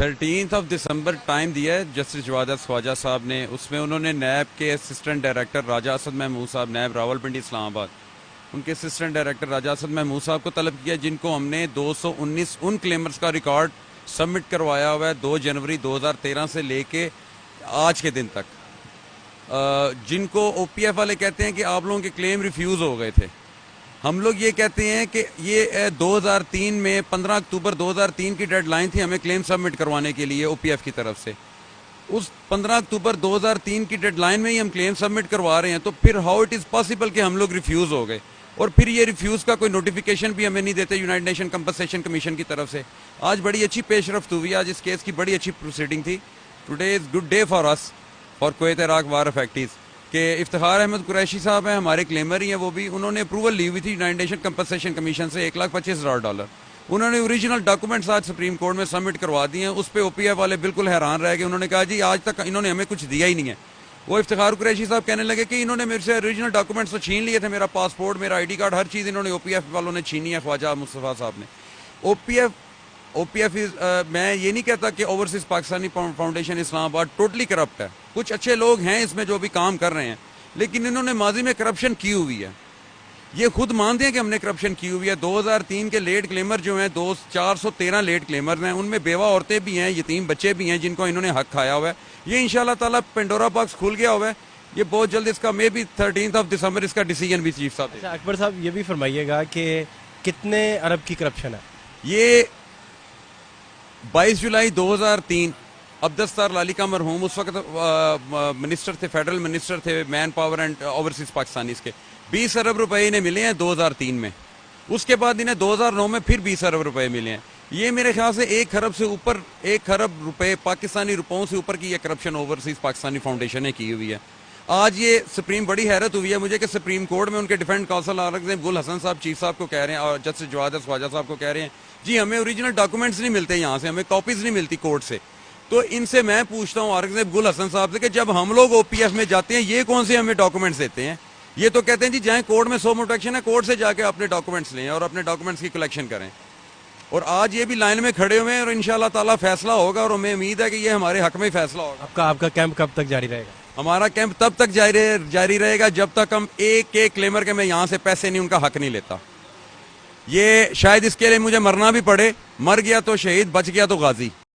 13 दिसंबर time दिया है justice Jawad Khwaja Sahab ने। उसमें उन्होंने नैब के असिस्टेंट डायरेक्टर राजा असद महमूद साहब, नैब रावलपिंडी इस्लामाबाद, उनके असिस्टेंट डायरेक्टर राजा असद महमूद साहब को तलब किया, जिनको हमने 219 उन क्लेमर्स का रिकॉर्ड सबमिट करवाया हुआ है 2 जनवरी 2013 से लेके आज के दिन तक, जिनको ओपीएफ वाले कहते हैं कि आप लोगों के क्लेम रिफ्यूज़ हो गए थे। हम लोग ये कहते हैं कि ये 2003 में 15 अक्टूबर 2003 की डेडलाइन थी हमें क्लेम सबमिट करवाने के लिए ओपीएफ की तरफ से। उस 15 अक्टूबर 2003 की डेडलाइन में ही हम क्लेम सबमिट करवा रहे हैं, तो फिर हाउ इट इज़ पॉसिबल कि हम लोग रिफ्यूज़ हो गए, और फिर ये रिफ्यूज़ का कोई नोटिफिकेशन भी हमें नहीं देते यूनाइटेड नेशन कंपनसेशन कमीशन की तरफ से। आज बड़ी अच्छी पेशरफ्त हुई, आज इस केस की बड़ी अच्छी प्रोसीडिंग थी। Today is good day for us, for Kuwait Iraq war affectees, कि इफ्तिखार अहमद कुरैशी साहब हैं, हमारे क्लेमर ही हैं, वो भी उन्होंने अप्रूवल ली हुई थी यूनाइटेड नेशन कंपनसेशन कमीशन से $1,25,000। उन्होंने ओरिजिनल डॉक्यूमेंट्स आज सुप्रीम कोर्ट में सबमिट करवा दिए हैं। उस पर ओपीएफ वाले बिल्कुल हैरान रह गए। उन्होंने कहा जी आज तक इन्होंने हमें कुछ दिया ही नहीं है। वो इफ्तिखार कुरैशी साहब कहने लगे कि इन्होंने मेरे से ओरिजिनल डॉक्यूमेंट्स तो छीन लिए थे, मेरा पासपोर्ट, मेरा आईडी कार्ड, हर चीज़ इन्होंने ओपीएफ वालों ने छीनी है, ख्वाजा मुस्तफ़ा साहब ने। ओपीएफ मैं ये नहीं कहता कि overseas Pakistani foundation Islamabad totally corrupt है। कुछ अच्छे लोग हैं इसमें जो भी काम कर रहे हैं, लेकिन इन्होंने माजी में करप्शन की हुई है। ये खुद मानते हैं कि हमने करप्शन की हुई है। 2003 के लेट क्लेमर जो हैं 413 लेट क्लेमर हैं, उनमें बेवा औरतें भी हैं, यतीम बच्चे भी हैं जिनको इन्होंने हक खाया हुआ है। ये इंशाल्लाह ताला पेंडोरा बॉक्स खुल गया हुआ है। ये बहुत जल्द इसका मे भी 13 दिसंबर इसका डिसीजन भी चीफ साहब। अच्छा अकबर साहब ये भी फरमाइएगा कि कितने अरब की करप्शन है? ये 22 जुलाई 2003 अब्दुस्तार लाली का मरहूम उस वक्त मिनिस्टर थे, फेडरल मिनिस्टर थे man power and overseas Pakistanis के। 20 अरब रुपए इन्हें मिले हैं 2003 में। उसके बाद इन्हें 2009 में फिर 20 अरब रुपए मिले हैं। ये मेरे ख्याल से 1 खरब से ऊपर, 1 खरब रुपए पाकिस्तानी रुपयों से ऊपर की ये करप्शन ओवरसीज पाकिस्तानी फाउंडेशन ने की हुई है। आज ये सुप्रीम बड़ी हैरत हुई है मुझे कि सुप्रीम कोर्ट में उनके डिफेंस काउंसिल औरंगजेब गुल हसन साहब चीफ साहब को कह रहे हैं और जस्टिस जवाद ख्वाजा साहब को कह रहे हैं जी हमें ओरिजिनल डॉक्यूमेंट्स नहीं मिलते, यहाँ से हमें कॉपीज नहीं मिलती कोर्ट से। तो इनसे मैं पूछता हूँ औरंगजेब गुल हसन साहब से कि जब हम लोग ओपीएफ में जाते हैं ये कौन से हमें डॉक्यूमेंट्स देते हैं? ये तो कहते हैं जी जहाँ कोर्ट में सो प्रोटेक्शन है कोर्ट से जाके अपने डॉक्यूमेंट्स लें और अपने डॉक्यूमेंट्स की कलेक्शन करें। और आज ये भी लाइन में खड़े हुए हैं और इंशाल्लाह ताला फैसला होगा और हमें उम्मीद है कि ये हमारे हक में फैसला होगा। आपका कैंप कब तक जारी रहेगा? हमारा कैंप तब तक जारी रहेगा जब तक हम एक क्लेमर के मैं यहाँ से पैसे नहीं, उनका हक नहीं लेता। ये शायद इसके लिए मुझे मरना भी पड़े, मर गया तो शहीद, बच गया तो गाजी।